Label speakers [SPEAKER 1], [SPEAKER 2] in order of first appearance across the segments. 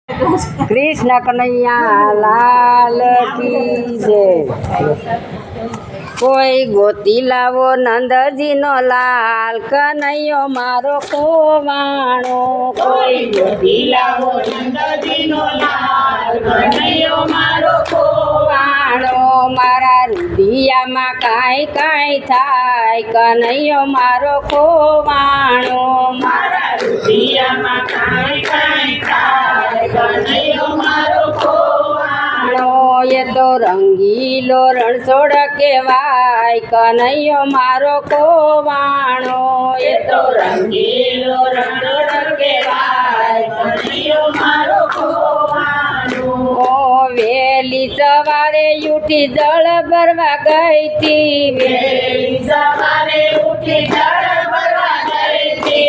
[SPEAKER 1] कृष्ण कन्हैया लाल की जय। कोई गोती लावो नंदजी नो लाल कन्हैयो मारो खोवाणो।
[SPEAKER 2] कोई गोती लावो नंदजी नो लाल कन्हैयो मारो खोवाणो।
[SPEAKER 1] मारा रुदिया मा काई काई थाय कन्हैयो मारो खोवाणो।
[SPEAKER 2] मारा रुदिया मा काई काई थाय कन्हैयो मारो खोवाणो।
[SPEAKER 1] ये तो रंगीलो रणछोड़ केवाय कन्हैयो मारो खोवाणो।
[SPEAKER 2] ये तो रंगीलो रणछोड़ केवाय कन्हैयो मारो खोवाणो।
[SPEAKER 1] ओ वेली सवारे उठी जल भरवा गई थी।
[SPEAKER 2] वेली सवारे उठी जल भरवा गई थी।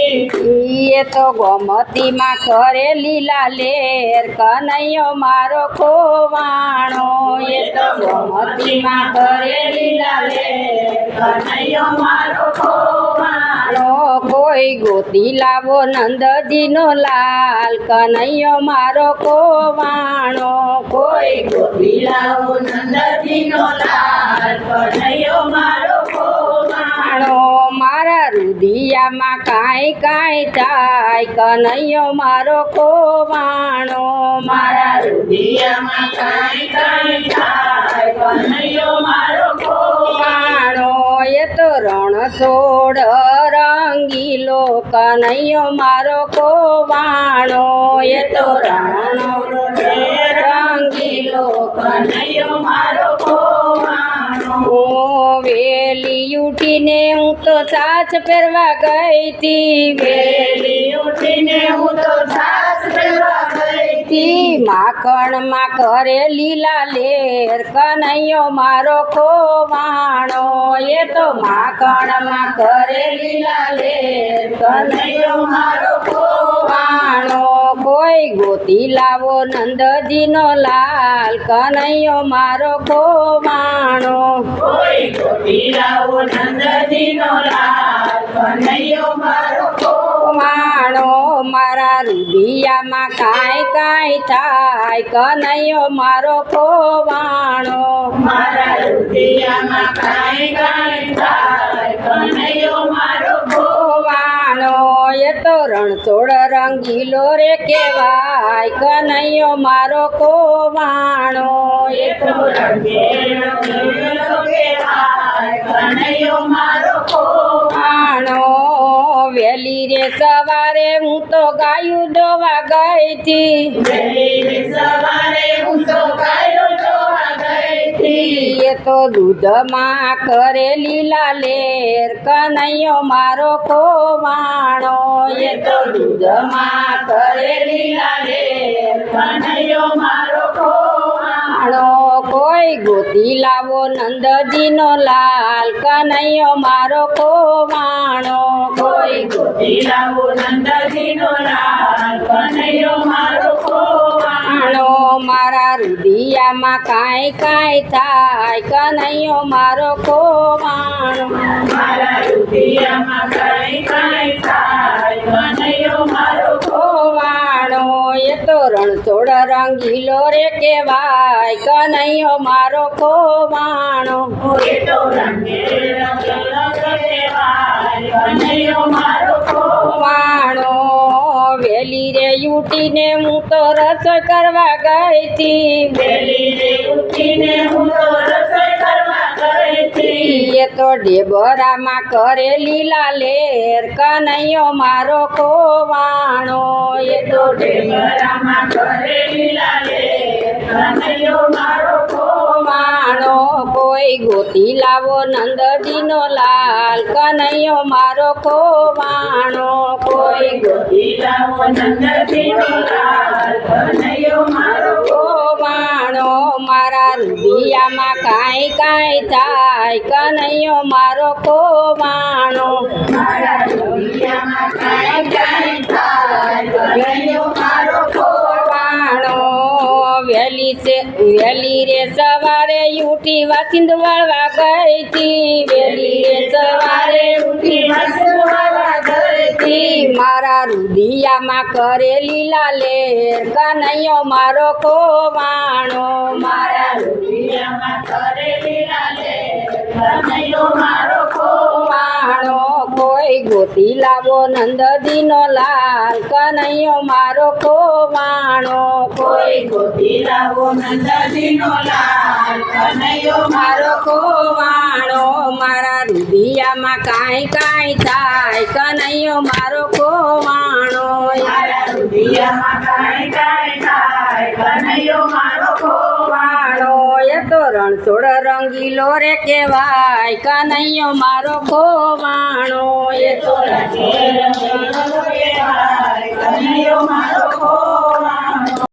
[SPEAKER 1] ये तो गोमती माँ करे लीला लेर कन्हैयो मारो खोवाणो।
[SPEAKER 2] ये तो गोमती माँ करे लीला लेर कन्हैयो मारो खोवाणो।
[SPEAKER 1] कोई गोती लावो नंदजी नो लाल कन्हैयो मारो खोवाणो।
[SPEAKER 2] कोई गोती लावो नंदजी नो लाल कन्हैयो मारो खोवाणो।
[SPEAKER 1] मारा रुदिया मा काई काई थाय कन्हैयो मारो खोवाणो।
[SPEAKER 2] मारा रुदिया मा काई काई थाय कन्हैयो मारो खोवाणो।
[SPEAKER 1] ये तो रणछोड़ रंगीलो कन्हैयो मारो खोवाणो।
[SPEAKER 2] ये तो रणछोड़ रंगीलो कन्हैयो मारो खोवाणो।
[SPEAKER 1] ओ वेली उठीने हूँ तो सास फेरवा गई थी।
[SPEAKER 2] वेली उठीने हूँ तो सास फेरवा गई थी।
[SPEAKER 1] माखण मा करे लीला लेर कन्हैयो मारो खोवाणो। ये तो माखण मा करे लीला लेर
[SPEAKER 2] कन्हैयो मारो खोवाणो।
[SPEAKER 1] कोई गोती लावो नंदजी नो लाल कन्हैयो मारो खोवाणो।
[SPEAKER 2] कोई गोती लावो नंदजी नो लाल कन्हैयो मारो खोवाणो।
[SPEAKER 1] मारा रुदिया मा काई काई थाय कन्हैयो मारो खोवाणो।
[SPEAKER 2] मारा रुदिया मा काई काई थाय कन्हैयो मारो खोवाणो।
[SPEAKER 1] ये तो रणछोड़ रंगीलो रे केवाय कन्हैयो मारो खोवाणो।
[SPEAKER 2] ये तो रंगीलो केवाय कन्हैयो मारो खोवाणो।
[SPEAKER 1] वेली रे सवारे हूँ तो गायू दोवा गई थी।
[SPEAKER 2] वेली रे सवारे हूँ तो गायो दोवा गई थी।
[SPEAKER 1] ये तो दूध माँ करे लीला लेर कन्हैयो मारो खोवाणो।
[SPEAKER 2] ये तो दूध माँ करे लीला लेर कन्हैयो मारो खोवाणो।
[SPEAKER 1] कोई गोती लावो नंदजी नो लाल कन्हैयो मारो खोवाणो।
[SPEAKER 2] कोई गोती लावो नंदजी नो लाल कन्हैयो मारो खोवाणो।
[SPEAKER 1] मारा रुदिया मा काई काई थाय कन्हैयो मारो खोवाणो।
[SPEAKER 2] मारा रुदिया मा काई काई थाय कन्हैयो मारो खोवाणो।
[SPEAKER 1] ये तो रणछोड़ रंगीलो रे केवाय कन्हैयो मारो खोवाणो।
[SPEAKER 2] ये तो रंगीलो केवाय कन्हैयो मारो खोवाणो।
[SPEAKER 1] वेली रे उठीने हूँ तो रसोई करवा गई थी।
[SPEAKER 2] वेली रे उठीने हूँ तो रसोई करवा गई थी।
[SPEAKER 1] ये तो डेबरा मा करे लीला लेर कन्हैयो मारो खोवाणो।
[SPEAKER 2] ये तो डेबरा मा करे लीला लेर कन्हैयो मारो खोवाणो।
[SPEAKER 1] कोई गोती लावो नंदजी नो लाल कन्हैयो मारो खोवाणो।
[SPEAKER 2] कोई गोती लावो नंदजी नो लाल कन्हैयो मारो
[SPEAKER 1] खोवाणो। मारा रुदिया मा काई काई थाय कन्हैयो मारो खोवाणो।
[SPEAKER 2] मारा रुदिया मा काई काई थाय कन्हैयो मारो खोवाणो।
[SPEAKER 1] वेली रे सवारे उठी वासिंद वळवा गई थी।
[SPEAKER 2] वेली रे सवारे उठी वासिंद वळवा गई મોરેથી
[SPEAKER 1] મારા રુદિયામાં કરે લીલા લેર કનૈયો મારો ખોવાણો
[SPEAKER 2] મારા રુદિયામાં કરે લીલા લેર કનૈયો મારો ખોવાણો
[SPEAKER 1] કોઈ ગોતી લાવો નંદજીનો લાલ કનૈયો મારો ખોવાણો
[SPEAKER 2] કોઈ ગોતી લાવો નંદજીનો લાલ કનૈયો
[SPEAKER 1] મારો ખોવાણો મારા રુદિયામાં કાંઈ કાંઈ થાય કનૈયો મારો ખોવાણો
[SPEAKER 2] મારા રુદિયામાં કાંઈ કાંઈ થાય કનૈયો મારો ખોવાણો
[SPEAKER 1] એ તો રણછોડ રંગીલો રે કહેવાય કનૈયો મારો ખોવાણો એ તો
[SPEAKER 2] કનૈયો મારો ખોવાણો